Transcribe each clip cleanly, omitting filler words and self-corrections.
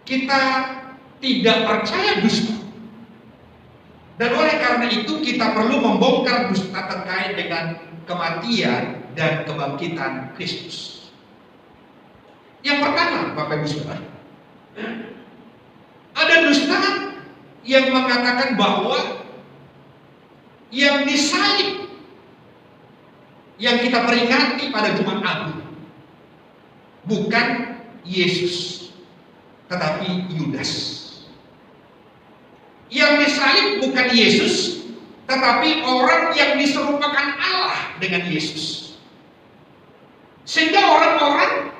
kita tidak percaya dusta. Dan oleh karena itu kita perlu membongkar dusta terkait dengan kematian dan kebangkitan Kristus. Yang pertama, Bapak Ibu Saudara, ada dusta yang mengatakan bahwa yang disalib yang kita peringati pada Jumat Agung bukan Yesus, tetapi Yudas. Yang disalib bukan Yesus, tetapi orang yang diserupakan Allah dengan Yesus. Sehingga orang-orang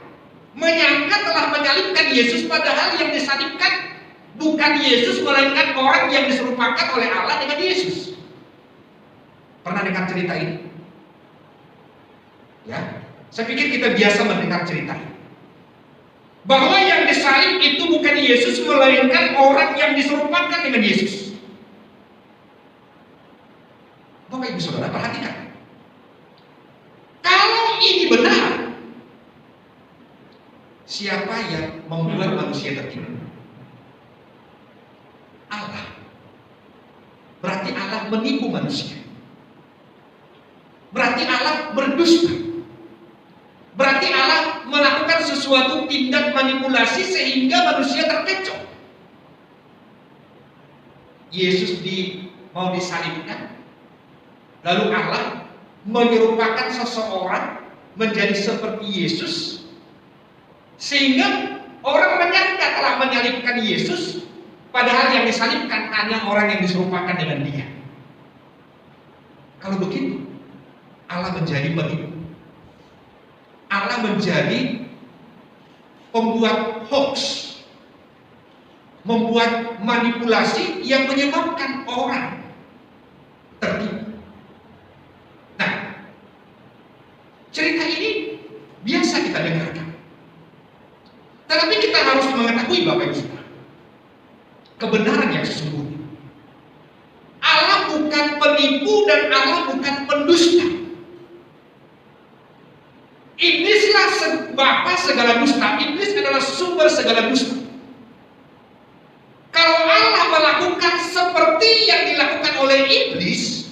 menyangka telah menyalibkan Yesus, padahal yang disalibkan bukan Yesus, melainkan orang yang diserupakan oleh Allah dengan Yesus. Pernah dengar cerita ini? Ya, saya pikir kita biasa mendengar cerita ini. Bahwa yang disalib itu bukan Yesus, melainkan orang yang diserupakan dengan Yesus. Bapak Ibu Saudara, perhatikan. Kalau ini benar, siapa yang membuat manusia tertipu? Allah. Berarti Allah menipu manusia. Berarti Allah berdusta. Berarti Allah melakukan sesuatu tindak manipulasi sehingga manusia terkecoh. Yesus mau disalibkan, lalu Allah menyerupakan seseorang menjadi seperti Yesus, sehingga orang menyangka telah menyalibkan Yesus, padahal yang disalibkan hanya orang yang diserupakan dengan Dia. Kalau begitu, Allah menjadi penipu. Allah menjadi pembuat hoax, membuat manipulasi yang menyebabkan orang tertipu. Nah, cerita ini biasa kita dengarkan. Tetapi kita harus mengetahui, Bapak Ibu Saudara, kebenaran yang sesungguhnya. Allah bukan penipu dan Allah bukan pendusta. Iblislah bapa segala dusta. Iblis adalah sumber segala dusta. Kalau Allah melakukan seperti yang dilakukan oleh iblis,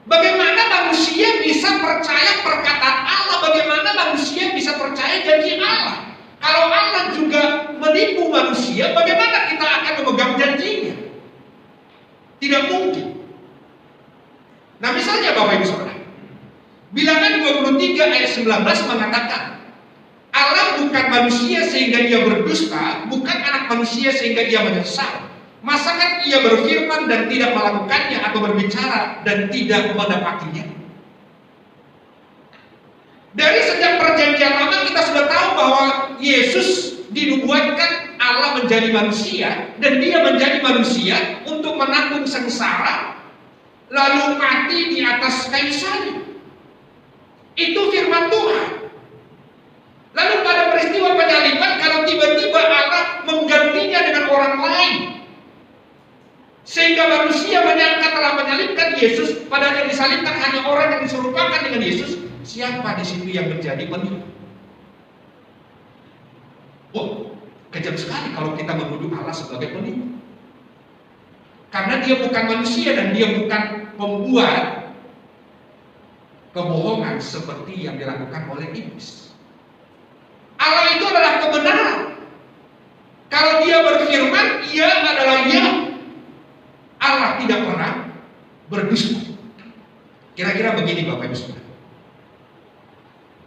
bagaimana manusia bisa percaya perkataan Allah? Bagaimana manusia bisa percaya janji Allah? Kalau Allah juga menipu manusia, bagaimana kita akan memegang janjinya? Tidak mungkin. Nah, misalnya Bapak Ibu Saudara, Bilangan 23 ayat 19 mengatakan, Allah bukan manusia sehingga Dia berdusta, bukan anak manusia sehingga Dia menyesal. Masakan Ia berfirman dan tidak melakukannya, atau berbicara dan tidak mendapatinya? Dari sejak perjanjian lama kita sudah tahu bahwa Yesus dinubuatkan Allah menjadi manusia, dan Dia menjadi manusia untuk menanggung sengsara, lalu mati di atas kayu salib. Itu firman Tuhan. Lalu pada peristiwa penyaliban, kalau tiba-tiba Allah menggantinya dengan orang lain, sehingga manusia menyangka telah menyalibkan Yesus, padahal yang disalibkan hanya orang yang diserupakan dengan Yesus, siapa di situ yang menjadi penipu? Oh, kejam sekali kalau kita menuduh Allah sebagai penipu. Karena Dia bukan manusia dan Dia bukan pembuat kebohongan seperti yang dilakukan oleh iblis. Allah itu adalah kebenaran. Kalau Dia berfirman, Ia adalah Ia. Allah tidak pernah berdusta. Kira-kira begini Bapak Ibu Saudara.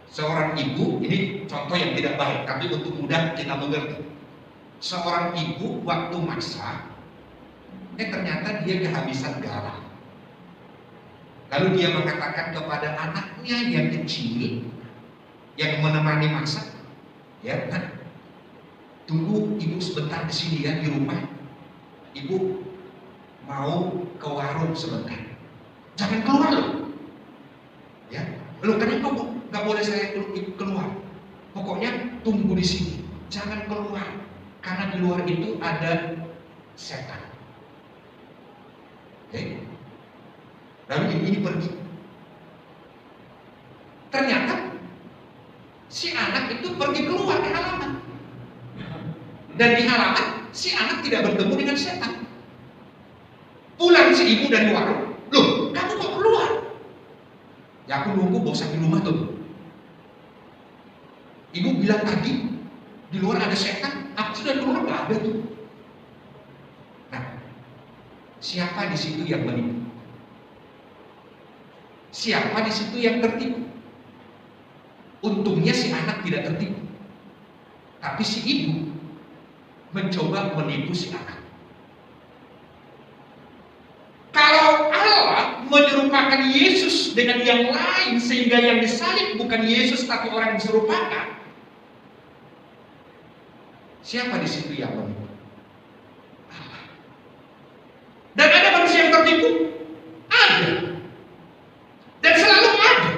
Seorang ibu, ini contoh yang tidak baik, tapi untuk mudah kita mengerti. Seorang ibu waktu masak, ternyata dia kehabisan garam. Lalu dia mengatakan kepada anaknya yang kecil yang menemani masak, ya, nah, tunggu ibu sebentar di sini ya, di rumah. Ibu mau ke warung sebentar. Jangan keluar loh. Ya, loh kenapa bu? Gak boleh saya keluar. Pokoknya tunggu di sini. Jangan keluar, karena di luar itu ada setan. Oke? Lalu ibu ini pergi. Ternyata si anak itu pergi keluar ke halaman. Dan di halaman si anak tidak bertemu dengan setan. Pulang si ibu dari warung, loh kamu kok keluar? Ya aku nunggu bosan di rumah tuh. Ibu bilang tadi di luar ada setan, aku sudah keluar nggak ada tuh. Nah, siapa di situ yang menipu? Siapa di situ yang tertipu? Untungnya si anak tidak tertipu, tapi si ibu mencoba menipu si anak. Kalau Allah menyerupakan Yesus dengan yang lain sehingga yang disalib bukan Yesus tapi orang yang diserupakan, siapa di situ yang menipu? Allah. Dan ada manusia yang tertipu? Ada. Dan selalu ada.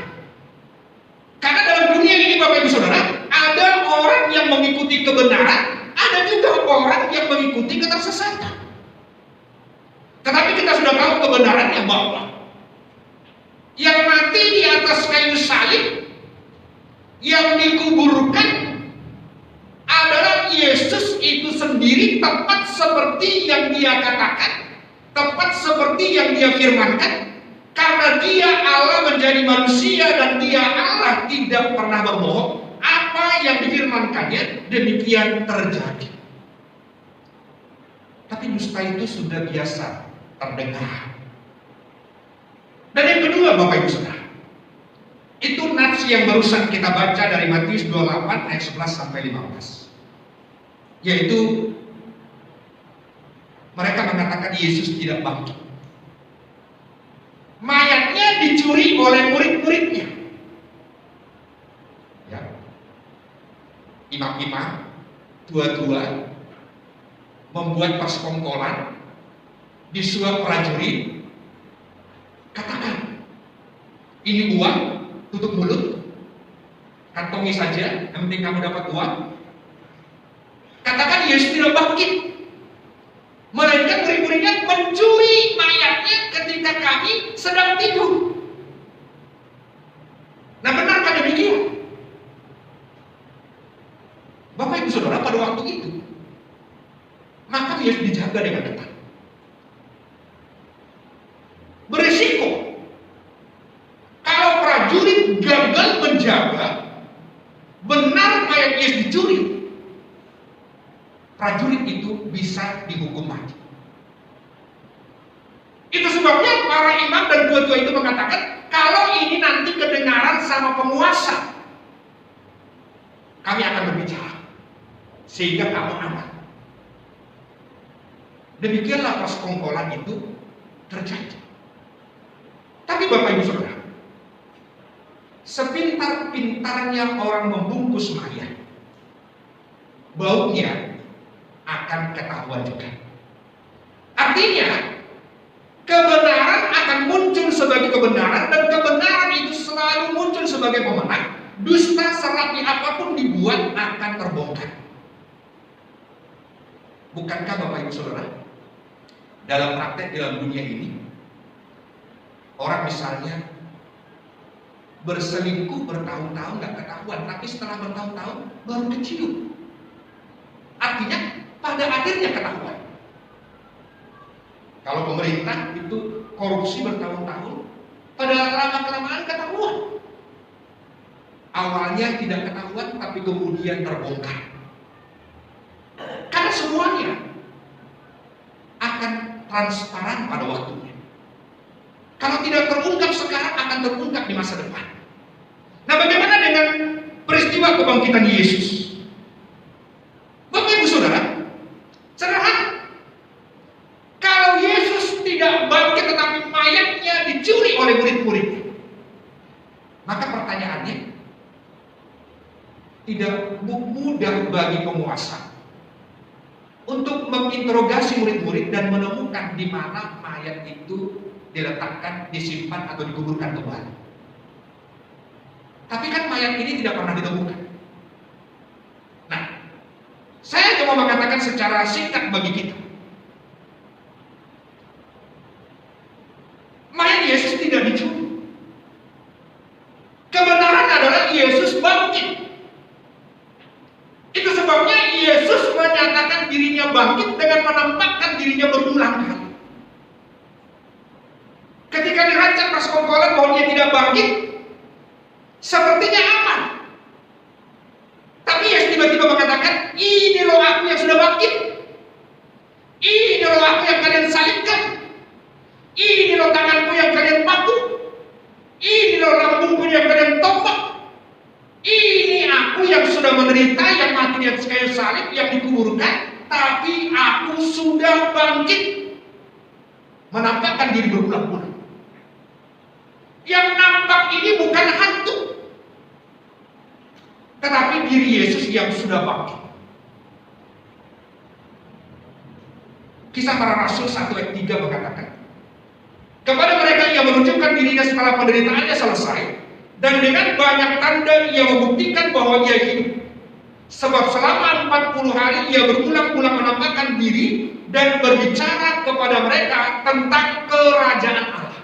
Karena dalam dunia ini Bapak Ibu Saudara, ada orang yang mengikuti kebenaran, ada juga orang yang mengikuti ketersesatan. Tetapi kita sudah tahu kebenarannya bahwa yang mati di atas kayu salib, yang dikuburkan adalah Yesus itu sendiri, tepat seperti yang dia katakan, tepat seperti yang dia firmankan. Karena dia Allah menjadi manusia dan dia Allah tidak pernah berbohong. Apa yang difirmankannya demikian terjadi. Tapi dusta itu sudah biasa terdengar. Dan yang kedua Bapak Ibu Saudara, itu nats yang barusan kita baca dari Matius 28 ayat 11 sampai 15. Yaitu mereka mengatakan Yesus tidak bangkit. Mayatnya dicuri oleh murid-muridnya. Ya. Imam-imam tua-tua membuat persekongkolan, disuap prajurit, katakan ini uang, tutup mulut, kantongi saja, yang penting kamu dapat uang. Katakan Yesus tidak bangkit, melainkan murid-muridnya mencuri mayatnya ketika kami sedang tidur. Nah, benarkah demikian? Bapak Ibu Saudara, pada waktu itu maka Yesus dijaga dengan ketat. Berisiko kalau prajurit gagal menjaga, benar mayat Yesus dicuri, prajurit itu bisa dihukum mati. Itu sebabnya para imam dan tua-tua itu mengatakan, kalau ini nanti kedengaran sama penguasa, kami akan berbicara sehingga kamu aman. Demikianlah persekongkolan itu terjadi. Tapi Bapak Ibu Saudara, sepintar-pintarnya orang membungkus mayat, baunya akan ketahuan juga. Artinya, kebenaran akan muncul sebagai kebenaran, dan kebenaran itu selalu muncul sebagai pemenang. Dusta serapi apapun dibuat akan terbongkar. Bukankah Bapak Ibu Saudara, dalam praktek dalam dunia ini, orang misalnya berselingkuh bertahun-tahun gak ketahuan, tapi setelah bertahun-tahun baru kecium. Artinya pada akhirnya ketahuan. Kalau pemerintah itu korupsi bertahun-tahun, pada lama-kelamaan ketahuan. Awalnya tidak ketahuan, tapi kemudian terbongkar. Karena semuanya akan transparan pada waktunya. Kalau tidak terungkap sekarang, akan terungkap di masa depan. Nah, bagaimana dengan peristiwa kebangkitan Yesus? Bapak Ibu Saudara, sederhana. Kalau Yesus tidak bangkit tetapi mayatnya dicuri oleh murid-muridnya, maka pertanyaannya, tidak mudah bagi penguasa untuk menginterogasi murid-murid dan menemukan di mana mayat itu diletakkan, disimpan atau dikuburkan kembali. Tapi kan mayat ini tidak pernah ditemukan. Nah, saya cuma mengatakan secara singkat bagi kita, mayat Yesus tidak dicuri. Kebenaran adalah Yesus bangkit. Itu sebabnya Yesus menyatakan menampakkan dirinya bangkit dengan menampakkan dirinya berulang kali. Ketika dirancang persekongkolan bahwa dia tidak bangkit, sepertinya aman. Tapi Yesus tiba-tiba mengatakan, ini loh aku yang sudah bangkit. Ini loh aku yang kalian salibkan. Ini loh tanganku yang kalian paku. Ini loh lambungku yang kalian tombak. Ini aku yang sudah menderita, yang mati di atas kayu salib, yang dikuburkan. Tapi aku sudah bangkit. Menampakkan diri berulang-ulang. Yang nampak ini bukan hantu, tetapi diri Yesus yang sudah bangkit. Kisah Para Rasul 1 ayat 3 mengatakan, kepada mereka ia menunjukkan dirinya setelah penderitaannya selesai, dan dengan banyak tanda ia membuktikan bahwa ia hidup. Sebab selama 40 hari ia berulang-ulang menampakkan diri dan berbicara kepada mereka tentang kerajaan Allah.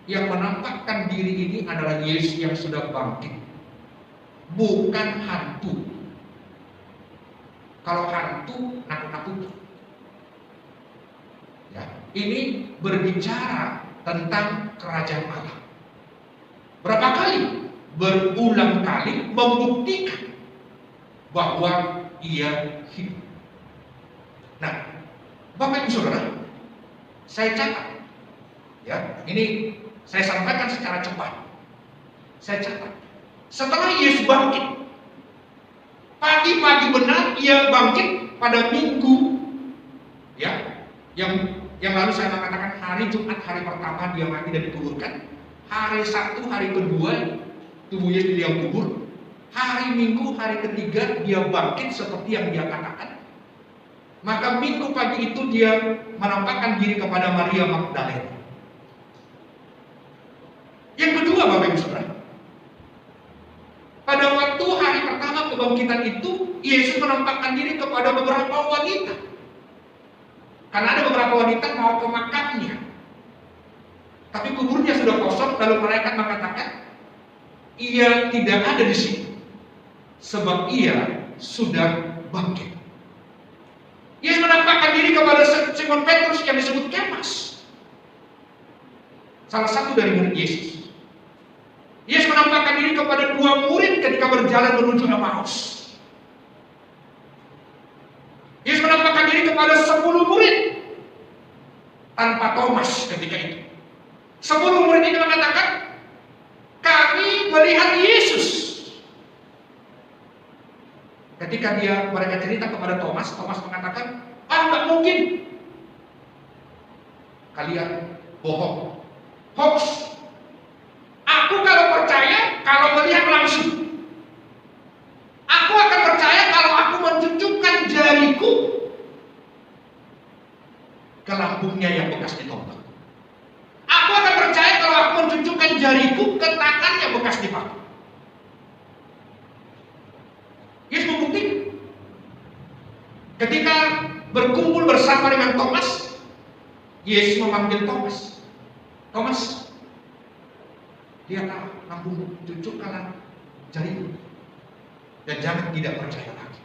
Yang menampakkan diri ini adalah Yesus yang sudah bangkit, bukan hantu. Kalau hantu nakut-nakuti. Ya, ini berbicara tentang kerajaan Allah. Berapa kali? Berulang kali membuktikan bahwa ia hidup. Nah, Bapak Ibu Saudara, saya catat. Ya, ini saya sampaikan secara cepat. Saya catat. Setelah Yesus bangkit, pagi-pagi benar ia bangkit pada minggu, ya, yang lalu saya mengatakan hari Jumat, hari pertama dia mati dan dikuburkan. Hari Sabtu, hari kedua tubuh Yesus dia kubur. Hari Minggu, hari ketiga dia bangkit seperti yang dia katakan. Maka minggu pagi itu dia menampakkan diri kepada Maria Magdalena. Yang kedua, Bapak Ibu Saudara, pada waktu hari pertama kebangkitan itu, Yesus menampakkan diri kepada beberapa wanita. Karena ada beberapa wanita mau ke makamnya, tapi kuburnya sudah kosong. Lalu malaikat mengatakan, ia tidak ada di sini, sebab ia sudah bangkit. Yesus menampakkan diri kepada Simon Petrus yang disebut Kemas, salah satu dari murid Yesus. Yesus menampakkan diri kepada 2 murid ketika berjalan menuju Emmaus. Yesus menampakkan diri kepada 10 murid tanpa Thomas ketika itu. 10 murid ini mengatakan, kami melihat Yesus. Ketika mereka cerita kepada Thomas, Thomas mengatakan, nggak mungkin. Kalian bohong, hoax. Aku kalau percaya, kalau melihat langsung. Aku akan percaya kalau aku mencucukkan jariku ke lambungnya yang bekas ditombak. Aku akan percaya kalau aku mencucukkan jariku ke tangan yang bekas dipakul. Yesus membuktikan. Ketika berkumpul bersama dengan Thomas, Yesus memanggil Thomas. Thomas, lihatlah lambungmu, cucukkanlah jarimu, dan jangan tidak percaya lagi.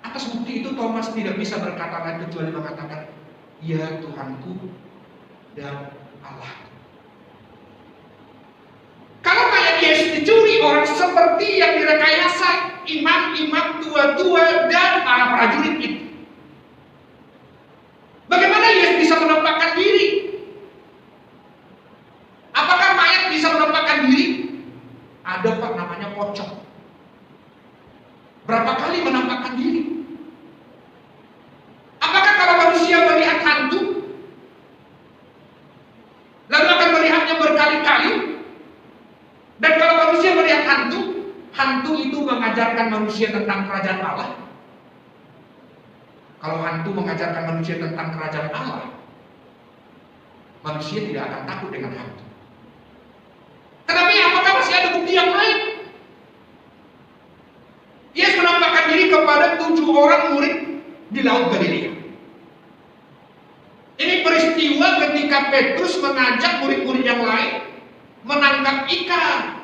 Atas bukti itu Thomas tidak bisa berkata lain kecuali mengatakan, ya Tuhanku dan Allah. Kalau mayat Yesus dicuri orang seperti yang direkayasa imam-imam tua-tua dan para prajurit itu, bagaimana Yesus bisa menampakkan diri? Apakah mayat bisa menampakkan diri? Ada Pak, namanya pocong. Berapa kali menampakkan diri? Apakah kalau manusia melihat hantu, lalu akan melihatnya berkali-kali? Dan kalau manusia melihat hantu, hantu itu mengajarkan manusia tentang kerajaan Allah. Kalau hantu mengajarkan manusia tentang kerajaan Allah, manusia tidak akan takut dengan hantu. Tetapi apakah masih ada bukti yang lain? Yesus menampakkan diri kepada 7 orang murid di Laut Galilea. Ini peristiwa ketika Petrus mengajak murid-murid yang lain menangkap ikan.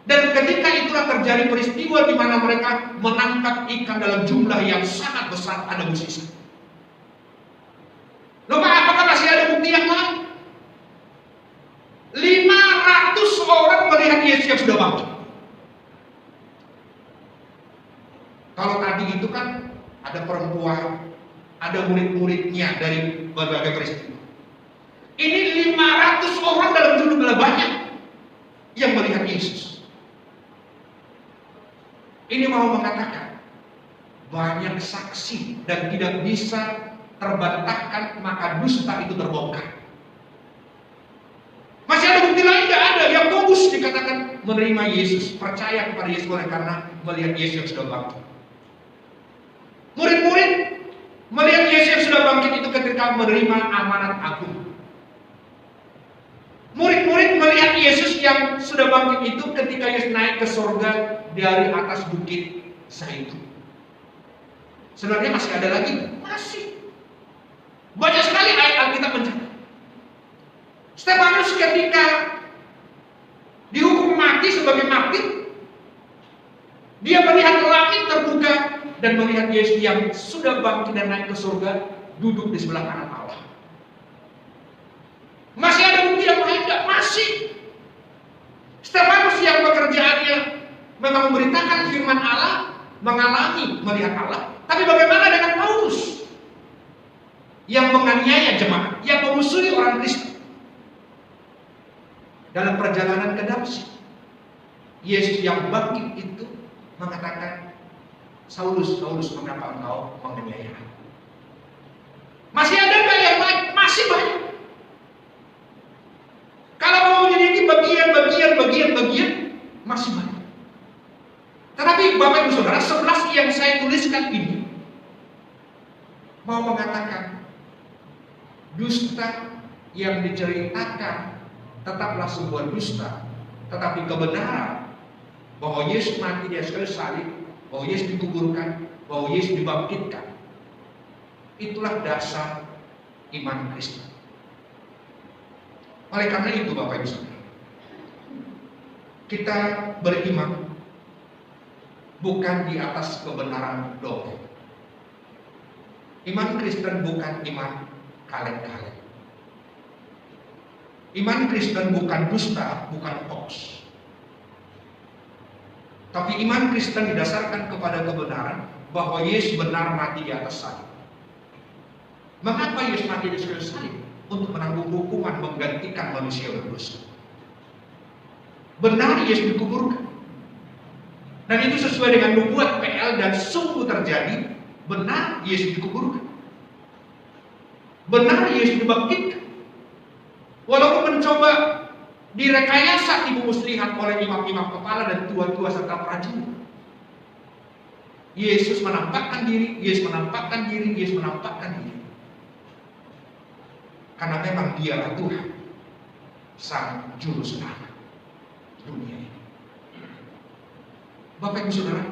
Dan ketika itulah terjadi peristiwa di mana mereka menangkap ikan dalam jumlah yang sangat besar, ada mukjizat. Loh Pak, apakah masih ada bukti yang lain? 500 orang melihat Yesus yang sudah bangkit. Kalau tadi itu kan ada perempuan, ada murid-muridnya dari berbagai peristiwa. Ini 500 orang dalam jumlah banyak yang melihat Yesus. Ini mau mengatakan banyak saksi dan tidak bisa terbantahkan, maka dusta itu terbongkar. Masih ada bukti lain? Tidak ada. Yakobus dikatakan menerima Yesus, percaya kepada Yesus oleh karena melihat Yesus yang sudah bangkit. Murid-murid melihat Yesus yang sudah bangkit itu ketika menerima amanat agung. Murid-murid melihat Yesus yang sudah bangkit itu ketika Yesus naik ke surga dari atas bukit Zaitun. Sebenarnya masih ada lagi? Masih. Banyak sekali ayat Alkitab mencatat. Stefanus ketika dihukum mati sebagai martir, dia melihat langit terbuka dan melihat Yesus yang sudah bangkit dan naik ke surga, duduk di sebelah kanan Allah. Masih ada bukti yang lain? Enggak, masih. Stefanus yang pekerjaannya memang memberitakan firman Allah, mengalami melihat Allah. Tapi bagaimana dengan Paulus yang menganiaya jemaat, yang memusuhi orang Kristen? Dalam perjalanan ke Damsyik, Yesus yang bangkit itu mengatakan, Saulus, Saulus, mengapa engkau menganiaya aku? Masih ada nggak yang lain? Masih banyak. Kalau mau menyelidiki bagian, masih banyak. Tetapi Bapak Ibu Saudara, 11 yang saya tuliskan ini mau mengatakan dusta yang diceritakan tetaplah sebuah dusta, tetapi kebenaran bahwa Yesus mati di atas kayu salib, bahwa Yesus dikuburkan, bahwa Yesus dibangkitkan, itulah dasar iman Kristen. Oleh karena itu Bapak Ibu Saudara, kita beriman bukan di atas kebenaran doang. Iman Kristen bukan iman kaleng-kaleng. Iman Kristen bukan dusta, bukan hoax. Tapi iman Kristen didasarkan kepada kebenaran bahwa Yesus benar mati di atas salib. Mengapa Yesus mati di atas salib? Untuk menanggung hukuman, menggantikan manusia berdosa. Benar Yesus dikuburkan. Dan itu sesuai dengan nubuat PL dan sungguh terjadi. Benar Yesus dikuburkan. Benar Yesus dibangkitkan. Walaupun mencoba direkayasa tipu muslihat oleh imam-imam kepala dan tua-tua serta prajurit. Yesus menampakkan diri, Yesus menampakkan diri, Yesus menampakkan diri. Karena memang Dialah Tuhan, Sang Juru Selamat dunia ini. Bapak Ibu Saudara,